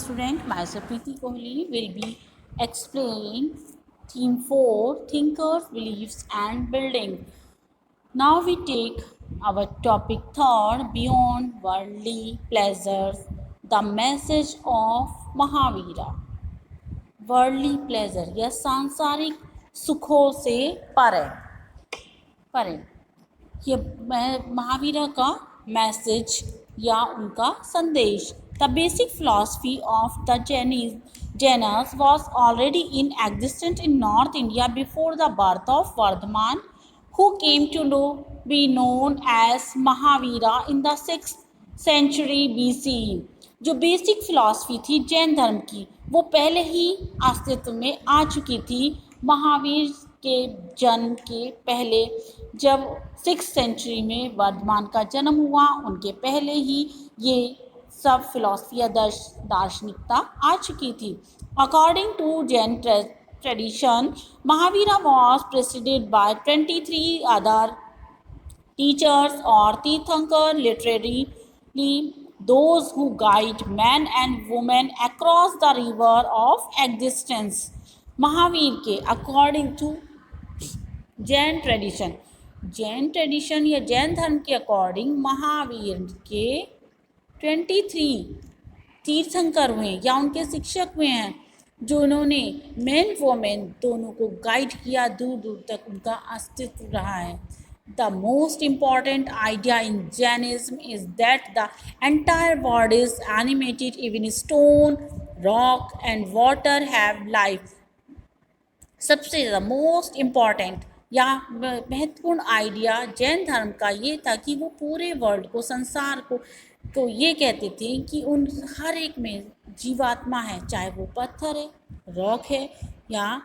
student, myself Preeti Kohli will be explaining theme 4 Thinkers, Beliefs and Building. Now we take our topic third Beyond Worldly Pleasures, the message of Mahavira. Worldly pleasure या सांसारिक सुखों से परे परे ये महावीर का message या उनका संदेश. The basic philosophy of the Jainas was already in existence in North India before the birth of Vardhaman, who came to be known as Mahavira in the 6th century BCE. जो basic philosophy थी जैन धर्म की वो पहले ही अस्तित्व में आ चुकी थी. महावीर के जन्म के पहले जब 6th सेंचुरी में वर्धमान का जन्म हुआ उनके पहले ही ये सब फिलॉसफी या दार्शनिकता आ चुकी थी. According to Jain tradition Mahavira was preceded by 23 other teachers or Tirthankar, literally those who guide men and women across the river of existence. Mahavir के अकॉर्डिंग टू जैन ट्रेडिशन या जैन धर्म के अकॉर्डिंग महावीर के 23 तीर्थंकर हुए या उनके शिक्षक हुए हैं जो उन्होंने मेन वोमेन दोनों को गाइड किया, दूर दूर तक उनका अस्तित्व रहा है. The most important idea in Jainism is that the entire world is animated, even stone, rock and water have life. सबसे ज़्यादा मोस्ट इम्पॉर्टेंट या महत्वपूर्ण आइडिया जैन धर्म का ये था कि वो पूरे वर्ल्ड को, संसार को ये कहते थे कि उन हर एक में जीवात्मा है, चाहे वो पत्थर है, रॉक है या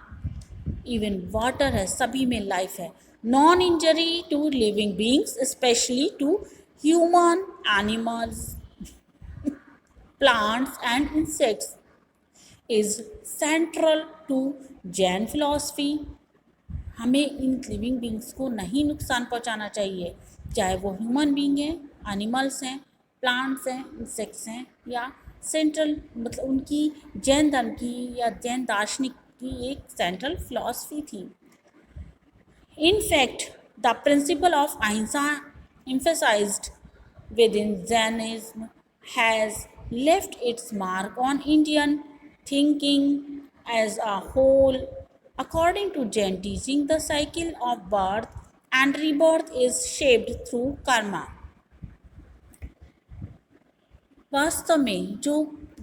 इवन वाटर है, सभी में लाइफ है. Non-injury to living beings, especially to human, animals, plants and insects, is central to Jain philosophy. हमें इन लिविंग बींग्स को नहीं नुकसान पहुंचाना चाहिए, चाहे वो ह्यूमन बींग हैं, एनिमल्स हैं, प्लांट्स हैं, इंसेक्ट्स हैं या सेंट्रल मतलब उनकी जैन धर्म की या जैन दार्शनिक की एक सेंट्रल फिलॉसफी थी. In fact, the principle of ahimsa emphasized within Jainism has left its mark on Indian thinking as a whole. According to Jain teaching, the cycle of birth and rebirth is shaped through karma. वास्तव में जो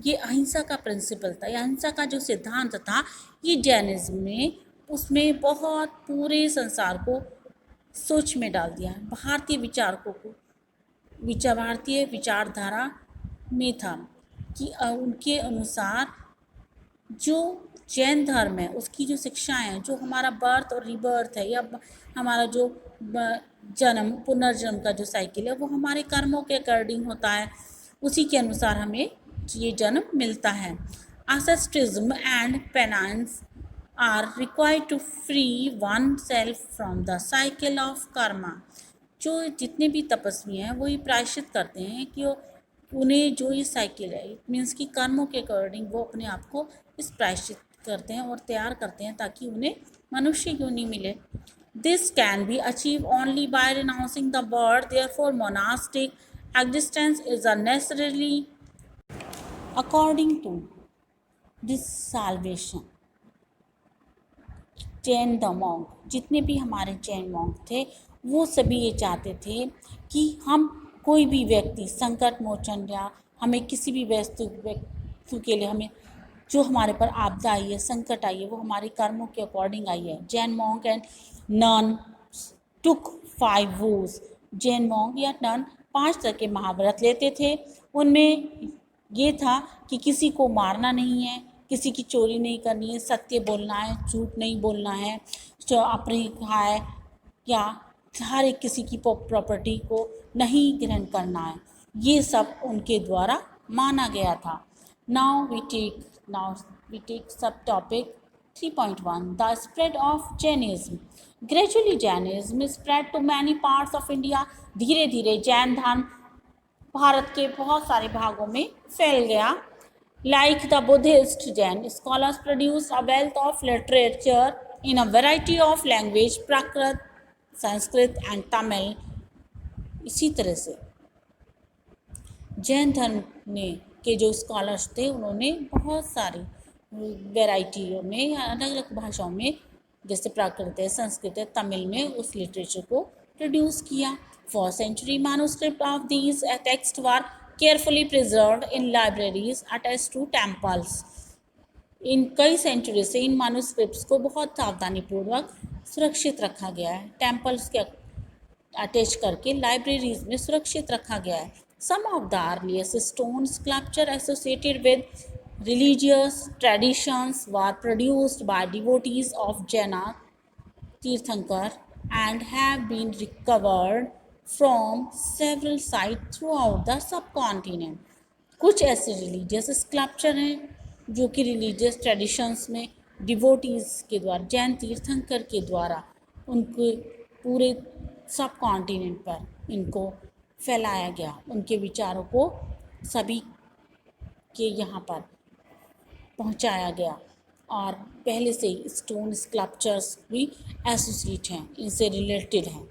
ये अहिंसा का principal था या अहिंसा का जो सिद्धांत था ये जैनिज्म में उसमें बहुत पूरे संसार को सोच में डाल दिया. भारतीय विचारकों को भारतीय विचारधारा में था कि उनके अनुसार जो जैन धर्म है उसकी जो शिक्षाएं हैं, जो हमारा बर्थ और रिबर्थ है या हमारा जो जन्म पुनर्जन्म का जो साइकिल है वो हमारे कर्मों के अकॉर्डिंग होता है, उसी के अनुसार हमें ये जन्म मिलता है. Asceticism and penance are required to free oneself from the cycle of karma. जो जितने भी तपस्वी हैं वो ये प्रायश्चित करते हैं कि उन्हें जो ये साइकिल है इट मीन्स कि कर्मों के अकॉर्डिंग वो अपने आप को इस प्रायश्चित करते हैं और तैयार करते हैं ताकि उन्हें मनुष्य योनि मिले. This can be achieve only by renouncing the birth. Therefore monastic existence is a necessary according to this salvation. Jain the monk जितने भी हमारे जैन मॉन्क थे वो सभी ये चाहते थे कि हम कोई भी व्यक्ति संकट मोचन या हमें किसी भी वस्तु के लिए हमें जो हमारे पर आपदा आई है, संकट आई है, वो हमारे कर्मों के अकॉर्डिंग आई है. Jain monk and nun took 5 vows. Jain monk या नन 5 तरह के महाव्रत लेते थे. उनमें ये था कि किसी को मारना नहीं है, किसी की चोरी नहीं करनी है, सत्य बोलना है, झूठ नहीं बोलना है, जो अपरिहाय या हर एक किसी की प्रॉपर्टी को नहीं ग्रहण करना है, ये सब उनके द्वारा माना गया था. Now we take sub topic 3.1 the spread of Jainism. Gradually Jainism spread to many parts of India. धीरे धीरे जैन धर्म भारत के बहुत सारे भागों में फैल गया. Like the Buddhist Jain scholars produced a wealth of literature in a variety of language, Prakrit, Sanskrit and Tamil. इसी तरह से जैन धर्म ने के जो स्कॉलर्स थे उन्होंने बहुत सारी वेराइटियों में या अलग अलग भाषाओं में जैसे प्राकृत है, संस्कृत है, तमिल में उस लिटरेचर को प्रोड्यूस किया. For century manuscript of these text were carefully preserved in libraries attached to temples. इन कई सेंचुरी से इन मैन्युस्क्रिप्ट्स को बहुत सावधानीपूर्वक सुरक्षित रखा गया है. टेम्पल्स के अटैच करके लाइब्रेरीज में सुरक्षित रखा गया है. Some of the earliest stone sculpture associated with religious traditions were produced by devotees of Jaina Tirthankar and have been recovered from several sites throughout the subcontinent. कुछ ऐसे रिलीजियस स्कल्पचर हैं जो कि रिलीजियस ट्रेडिशंस में devotees के द्वारा जैन तीर्थंकर के द्वारा उनके पूरे सब कॉन्टिनेंट पर इनको फैलाया गया. उनके विचारों को सभी के यहाँ पर पहुँचाया गया और पहले से स्टोन स्कल्पचर्स भी एसोसिएट हैं, इनसे रिलेटेड हैं.